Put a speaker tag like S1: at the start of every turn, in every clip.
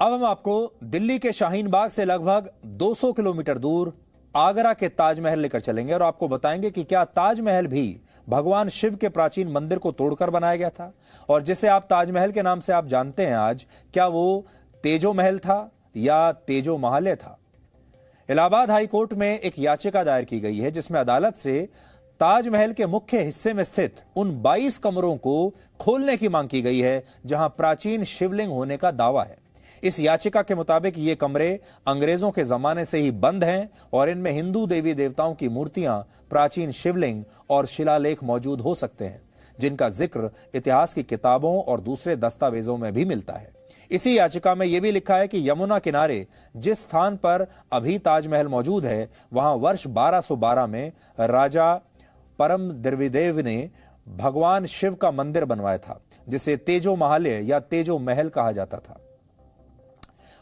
S1: अब हम आपको दिल्ली के शाहीन बाग से लगभग 200 किलोमीटर दूर आगरा के ताजमहल लेकर चलेंगे और आपको बताएंगे कि क्या ताजमहल भी भगवान शिव के प्राचीन मंदिर को तोड़कर बनाया गया था, और जिसे आप ताजमहल के नाम से आप जानते हैं आज, क्या वो तेजो महल था या तेजो महालय था। इलाहाबाद हाई कोर्ट में एक याचिका दायर की गई है जिसमें अदालत से ताजमहल के मुख्य हिस्से में स्थित उन 22 कमरों को खोलने की मांग की गई है जहां प्राचीन शिवलिंग होने का दावा है। इस याचिका के मुताबिक ये कमरे अंग्रेजों के जमाने से ही बंद हैं और इनमें हिंदू देवी देवताओं की मूर्तियां, प्राचीन शिवलिंग और शिलालेख मौजूद हो सकते हैं, जिनका जिक्र इतिहास की किताबों और दूसरे दस्तावेजों में भी मिलता है। इसी याचिका में यह भी लिखा है कि यमुना किनारे जिस स्थान पर अभी ताजमहल मौजूद है, वहां वर्ष 1212 में राजा परम द्रविदेव ने भगवान शिव का मंदिर बनवाया था, जिसे तेजो महालय या तेजो महल कहा जाता था।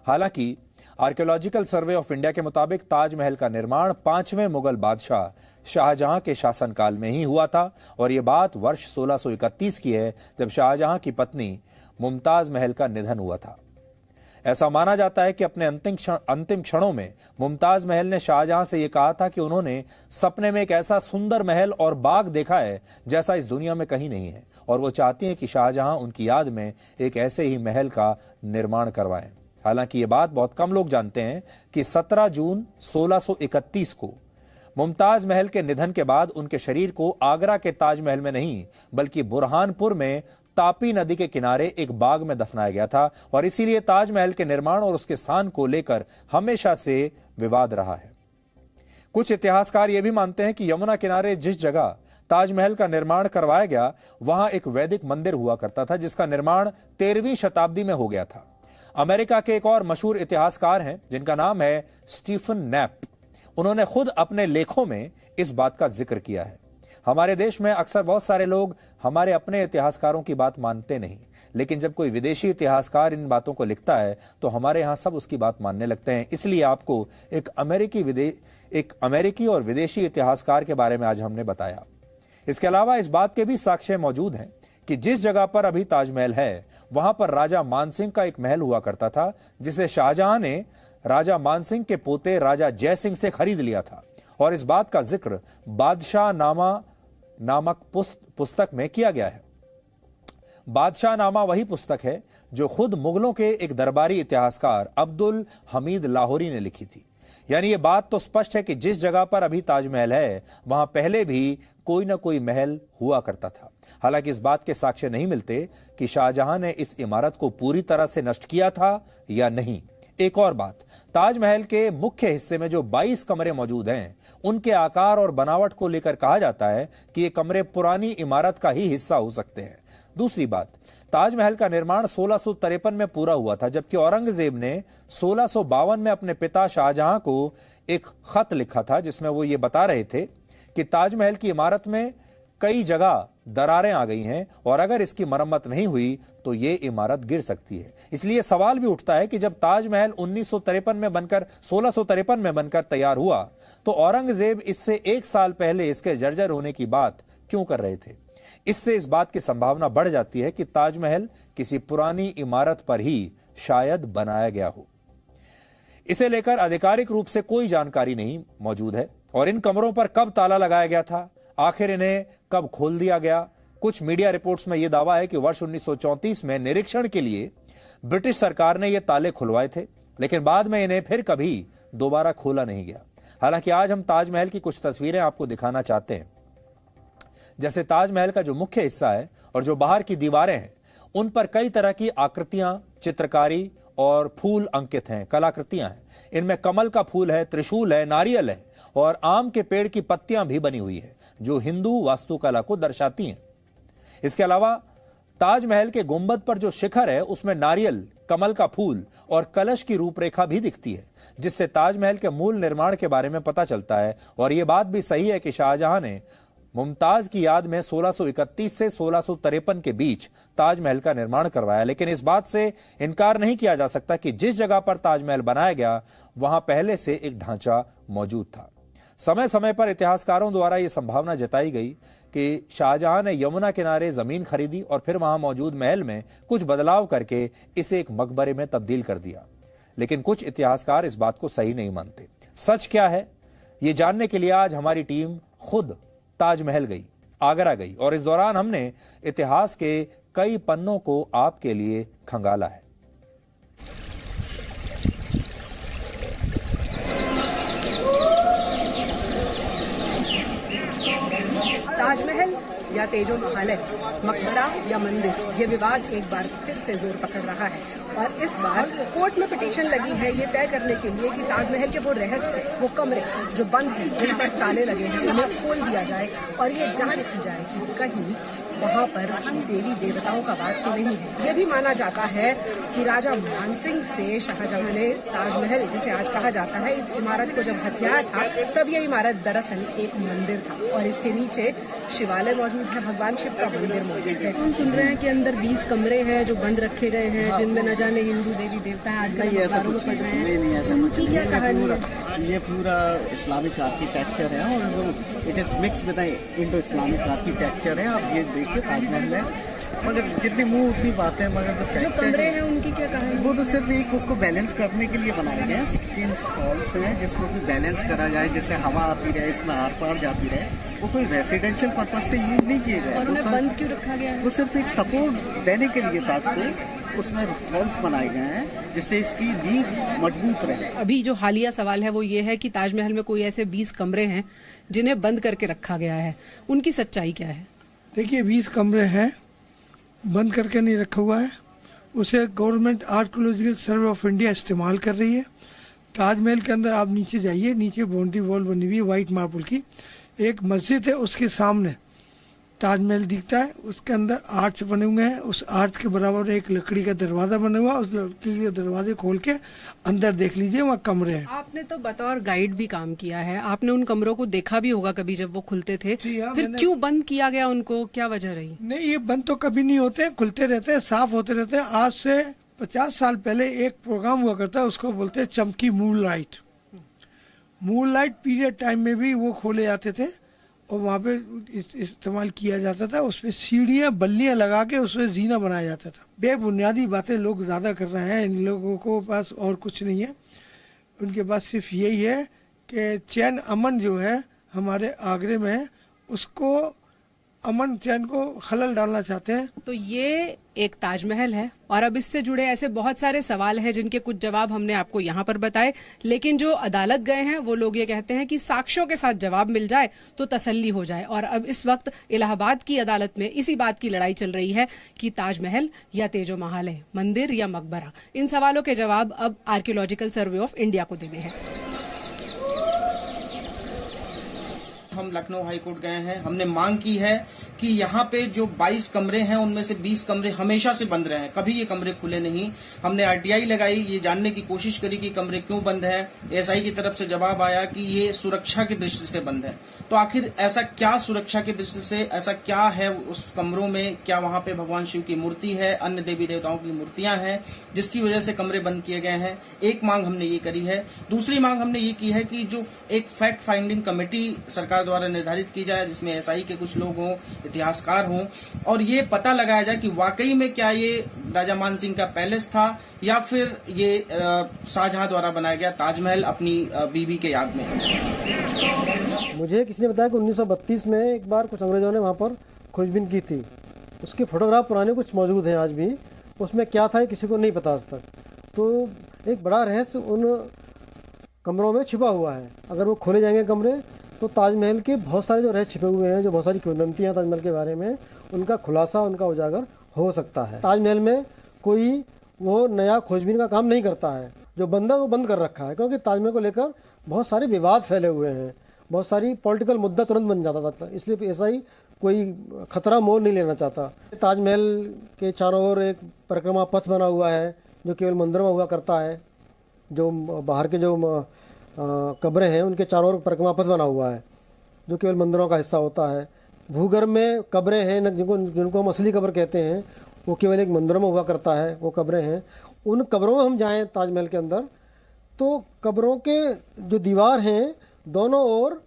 S1: हालांकि आर्कियोलॉजिकल सर्वे ऑफ इंडिया के मुताबिक ताजमहल का निर्माण 5वें मुगल बादशाह शाहजहां के शासनकाल में ही हुआ था और यह बात वर्ष 1631 की है, जब शाहजहां की पत्नी मुमताज महल का निधन हुआ था। ऐसा माना जाता है कि अपने अंतिम क्षणों में मुमताज महल ने शाहजहां से यह कहा था कि उन्होंने सपने में एक ऐसा सुंदर महल और बाग देखा है जैसा इस दुनिया में कहीं नहीं है, और वो चाहती हैं कि शाहजहां उनकी याद में एक ऐसे ही महल का निर्माण करवाएं। हालांकि ये बात बहुत कम लोग जानते हैं कि 17 जून 1631 को मुमताज महल के निधन के बाद उनके शरीर को आगरा के ताजमहल में नहीं बल्कि बुरहानपुर में तापी नदी के किनारे एक बाग में दफनाया गया था, और इसीलिए ताजमहल के निर्माण और उसके स्थान को लेकर हमेशा से विवाद रहा है। कुछ इतिहासकार यह भी मानते हैं कि यमुना किनारे जिस जगह ताजमहल का निर्माण करवाया गया वहां एक वैदिक मंदिर हुआ करता था जिसका निर्माण 13वीं शताब्दी में हो गया था। अमेरिका के एक और मशहूर इतिहासकार हैं जिनका नाम है स्टीफन नैप। उन्होंने खुद अपने लेखों में इस बात का जिक्र किया है। हमारे देश में अक्सर बहुत सारे लोग हमारे अपने इतिहासकारों की बात मानते नहीं, लेकिन जब कोई विदेशी इतिहासकार इन बातों को लिखता है तो हमारे यहाँ सब उसकी बात मानने लगते हैं। इसलिए आपको एक अमेरिकी और विदेशी इतिहासकार के बारे में आज हमने बताया। इसके अलावा इस बात के भी साक्ष्य मौजूद हैं कि जिस जगह पर अभी ताजमहल है वहां पर राजा मानसिंह का एक महल हुआ करता था, जिसे शाहजहां ने राजा मानसिंह के पोते राजा जयसिंह से खरीद लिया था, और इस बात का जिक्र बादशाह नामा नामक पुस्तक में किया गया है। बादशाह नामा वही पुस्तक है जो खुद मुगलों के एक दरबारी इतिहासकार अब्दुल हमीद लाहौरी ने लिखी थी। यानी ये बात तो स्पष्ट है कि जिस जगह पर अभी ताजमहल है वहां पहले भी कोई ना कोई महल हुआ करता था। हालांकि इस बात के साक्ष्य नहीं मिलते कि शाहजहां ने इस इमारत को पूरी तरह से नष्ट किया था या नहीं। एक और बात, ताजमहल के मुख्य हिस्से में जो 22 कमरे मौजूद हैं, उनके आकार और बनावट को लेकर कहा जाता है कि ये कमरे पुरानी इमारत का ही हिस्सा हो सकते हैं। दूसरी बात, ताजमहल का निर्माण 1653 में पूरा हुआ था, जबकि औरंगजेब ने 1652 में अपने पिता शाहजहां को एक खत लिखा था जिसमें वो ये बता रहे थे कि ताजमहल की इमारत में कई जगह दरारें आ गई हैं और अगर इसकी मरम्मत नहीं हुई तो ये इमारत गिर सकती है। इसलिए सवाल भी उठता है कि जब ताजमहल 1653 में बनकर तैयार हुआ तो औरंगजेब इससे 1 साल पहले इसके जर्जर होने की बात क्यों कर रहे थे। इससे इस बात की संभावना बढ़ जाती है कि ताजमहल किसी पुरानी इमारत पर ही शायद बनाया गया हो। इसे लेकर आधिकारिक रूप से कोई जानकारी नहीं मौजूद है, और इन कमरों पर कब ताला लगाया गया था, आखिर इन्हें कब खोल दिया गया। कुछ मीडिया रिपोर्ट्स में यह दावा है कि वर्ष 1934 में निरीक्षण के लिए ब्रिटिश सरकार ने ये ताले खुलवाए थे, लेकिन बाद में इन्हें फिर कभी दोबारा खोला नहीं गया। हालांकि आज हम ताजमहल की कुछ तस्वीरें आपको दिखाना चाहते हैं। जैसे ताजमहल का जो मुख्य हिस्सा है और जो बाहर की दीवारें हैं, उन पर कई तरह की आकृतियां, चित्रकारी और फूल अंकित हैं, कलाकृतियां हैं। इनमें कमल का फूल है, त्रिशूल है, नारियल है और आम के पेड़ की पत्तियां भी बनी हुई है जो हिंदू वास्तुकला को दर्शाती हैं। इसके अलावा ताजमहल के गुंबद पर जो शिखर है उसमें नारियल, कमल का फूल और कलश की रूपरेखा भी दिखती है, जिससे ताजमहल के मूल निर्माण के बारे में पता चलता है। और यह बात भी सही है कि शाहजहां ने मुमताज की याद में 1631 से 1653 के बीच ताजमहल का निर्माण करवाया, लेकिन इस बात से इनकार नहीं किया जा सकता कि जिस जगह पर ताजमहल बनाया गया वहां पहले से एक ढांचा मौजूद था। समय समय पर इतिहासकारों द्वारा यह संभावना जताई गई कि शाहजहां ने यमुना किनारे जमीन खरीदी और फिर वहां मौजूद महल में कुछ बदलाव करके इसे एक मकबरे में तब्दील कर दिया। लेकिन कुछ इतिहासकार इस बात को सही नहीं मानते। सच क्या है, ये जानने के लिए आज हमारी टीम खुद ताजमहल गई, आगरा गई, और इस दौरान हमने इतिहास के कई पन्नों को आपके लिए खंगाला है।
S2: ताजमहल या तेजो महालय, मकबरा या मंदिर, ये विवाद एक बार फिर से जोर पकड़ रहा है और इस बार कोर्ट में पिटीशन लगी है ये तय करने के लिए कि ताजमहल के वो रहस्य, वो कमरे जो बंद हैं, जिन पर ताले लगे हैं, उन्हें खोल दिया जाए और ये जांच की जाए कि कहीं वहाँ पर देवी देवताओं का वास तो नहीं है। ये भी माना जाता है कि राजा मानसिंह से शाहजहां ने ताजमहल, जिसे आज कहा जाता है, इस इमारत को जब हथियाया था तब ये इमारत दरअसल एक मंदिर था और इसके नीचे शिवालय मौजूद है, भगवान शिव का मंदिर मौजूद है। हम सुन रहे हैं कि अंदर 20 कमरे हैं जो बंद रखे गए हैं, जिनमें न जाने हिंदू देवी देवता है। आजकल अखबारों में पढ़ रहे हैं।
S3: नहीं, ऐसा कुछ नहीं है। ये पूरा इस्लामिक आर्किटेक्चर है और it is mix with Indo Islamic architecture है। आप ये देखिए ताजमहल है, मगर जितनी मुंह उतनी बातें, मगर तो
S2: जो कमरे हैं उनकी क्या कहानी?
S3: वो तो सिर्फ एक उसको बैलेंस करने के लिए बनाए गए हैं। 16 हॉल्स हैं जिसको कि बैलेंस करा जाए, जैसे हवा आती रहे, इसमें आर पार जाती रहे। वो कोई रेसिडेंशियल पर्पज से यूज नहीं किए गए।
S2: और उन्हें बंद क्यों रखा गया है?
S3: वो सिर्फ एक सपोर्ट देने के लिए ताज को उसमें हॉल्स बनाए गए हैं जिससे इसकी नींव मजबूत रहे।
S2: अभी जो हालिया सवाल है वो ये है कि ताजमहल में कोई ऐसे 20 कमरे हैं जिन्हें बंद करके रखा गया है, उनकी सच्चाई क्या है?
S4: देखिए 20 कमरे हैं, बंद करके नहीं रखा हुआ है। उसे government archaeological survey of India इस्तेमाल कर रही है। ताजमहल के अंदर आप नीचे जाइए, नीचे बाउंड्री वॉल बनी हुई है वाइट मार्बल की, एक मस्जिद है, उसके सामने ताजमहल दिखता है। उसके अंदर आर्च बने हुए हैं, उस आर्च के बराबर एक लकड़ी का दरवाजा बना हुआ है। उस लकड़ी के दरवाजे खोल के अंदर देख लीजिए, वहाँ कमरे हैं।
S2: आपने तो बतौर गाइड भी काम किया है, आपने उन कमरों को देखा भी होगा कभी जब वो खुलते थे। फिर क्यों बंद किया गया उनको, क्या वजह रही?
S4: नहीं, ये बंद तो कभी नहीं होते, खुलते रहते हैं, साफ होते रहते हैं। आज से 50 साल पहले एक प्रोग्राम हुआ करता है, उसको बोलते हैं चमकी moon light. Moon light period time में भी वो खोले जाते थे और वहाँ पे इस्तेमाल किया जाता था। उसमें सीढ़ियाँ बल्लियाँ लगा के उसमें जीना बनाया जाता था। बेबुनियादी बातें लोग ज़्यादा कर रहे हैं। इन लोगों को पास और कुछ नहीं है, उनके पास सिर्फ यही है कि चैन अमन जो है हमारे आगरे में है, उसको अमन चैन को खलल डालना चाहते हैं।
S2: तो ये एक ताजमहल है और अब इससे जुड़े ऐसे बहुत सारे सवाल हैं जिनके कुछ जवाब हमने आपको यहाँ पर बताए, लेकिन जो अदालत गए हैं वो लोग ये कहते हैं कि साक्ष्यों के साथ जवाब मिल जाए तो तसल्ली हो जाए। और अब इस वक्त इलाहाबाद की अदालत में इसी बात की लड़ाई चल रही है कि ताजमहल या तेजो महालय, मंदिर या मकबरा, इन सवालों के जवाब अब आर्कियोलॉजिकल सर्वे ऑफ इंडिया को देने हैं।
S5: हम लखनऊ हाईकोर्ट गए हैं, हमने मांग की है कि यहाँ पे जो 22 कमरे हैं उनमें से 20 कमरे हमेशा से बंद रहे हैं, कभी ये कमरे खुले नहीं। हमने आरटीआई लगाई, ये जानने की कोशिश करी कि कमरे क्यों बंद हैं। एसआई की तरफ से जवाब आया कि ये सुरक्षा की दृष्टि से बंद है। तो आखिर ऐसा क्या सुरक्षा की दृष्टि से ऐसा क्या है उस कमरों में? क्या वहाँ पे भगवान शिव की मूर्ति है, अन्य देवी देवताओं की मूर्तियां हैं जिसकी वजह से कमरे बंद किए गए हैं? एक मांग हमने ये करी है। दूसरी मांग हमने ये की है कि जो एक फैक्ट फाइंडिंग कमेटी सरकार द्वारा निर्धारित की जाए जिसमें एसआई के कुछ लोग हों, इतिहासकार हों, और ये पता लगाया जाए कि वाकई में क्या ये राजा मान सिंह का पैलेस था या फिर ये शाहजहां द्वारा बनाया गया ताजमहल अपनी बीवी के याद में।
S6: मुझे किसी ने बताया कि 1932 में एक बार कुछ अंग्रेजों ने वहाँ पर खोजबीन की थी। उसके फोटोग्राफ पुराने कुछ मौजूद हैं आज भी। उसमें क्या था किसी को नहीं पता आज तक। तो एक बड़ा रहस्य उन कमरों में छिपा हुआ है। अगर वो खोले जाएंगे कमरे तो ताजमहल के बहुत सारे जो रहस्य छिपे हुए हैं, जो बहुत सारी किंवदंतियाँ ताजमहल के बारे में, उनका खुलासा, उनका उजागर हो सकता है। ताजमहल में कोई वो नया खोजबीन का काम नहीं करता है। जो बंद है वो बंद कर रखा है, क्योंकि ताजमहल को लेकर बहुत सारे विवाद फैले हुए हैं, बहुत सारी पॉलिटिकल मुद्दा तुरंत बन जाता था, इसलिए ऐसा ही कोई खतरा मोल नहीं लेना चाहता। ताजमहल के चारों ओर एक परिक्रमा पथ बना हुआ है जो केवल मंदिरों में हुआ करता है। जो बाहर के जो कब्रें हैं उनके चारों ओर परिक्रमा पथ बना हुआ है जो केवल मंदिरों का हिस्सा होता है। भूगर्भ में कब्रें हैं जिनको हम असली कब्र कहते हैं, वो केवल एक मंदिरों में हुआ करता है, वो कब्रें हैं। उन कब्रों में हम जाएं ताजमहल के अंदर तो कब्रों के जो दीवार हैं दोनों ओर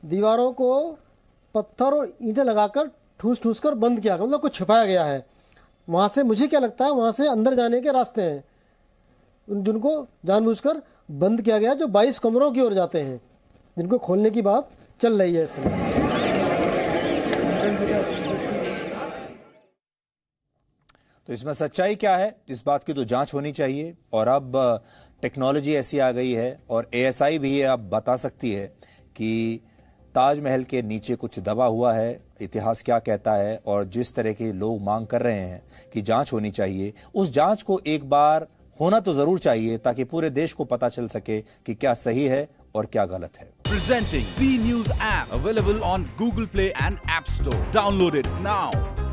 S6: दीवारों को पत्थर और ईंटें लगाकर ठूस ठूस कर बंद किया, मतलब कुछ छुपाया गया है। वहाँ से मुझे क्या लगता है, वहाँ से अंदर जाने के रास्ते हैं जिनको जानबूझकर बंद किया गया, जो 22 कमरों की ओर जाते हैं, जिनको खोलने की बात चल रही है इस समय।
S1: तो इसमें सच्चाई क्या है, इस बात की तो जांच होनी चाहिए। और अब टेक्नोलॉजी ऐसी आ गई है और एएसआई भी ये अब बता सकती है कि ताजमहल के नीचे कुछ दबा हुआ है, इतिहास क्या कहता है। और जिस तरह के लोग मांग कर रहे हैं कि जांच होनी चाहिए, उस जांच को एक बार होना तो जरूर चाहिए, ताकि पूरे देश को पता चल सके कि क्या सही है और क्या गलत है।
S7: Presenting V News app, available on Google Play and App Store. Download it now.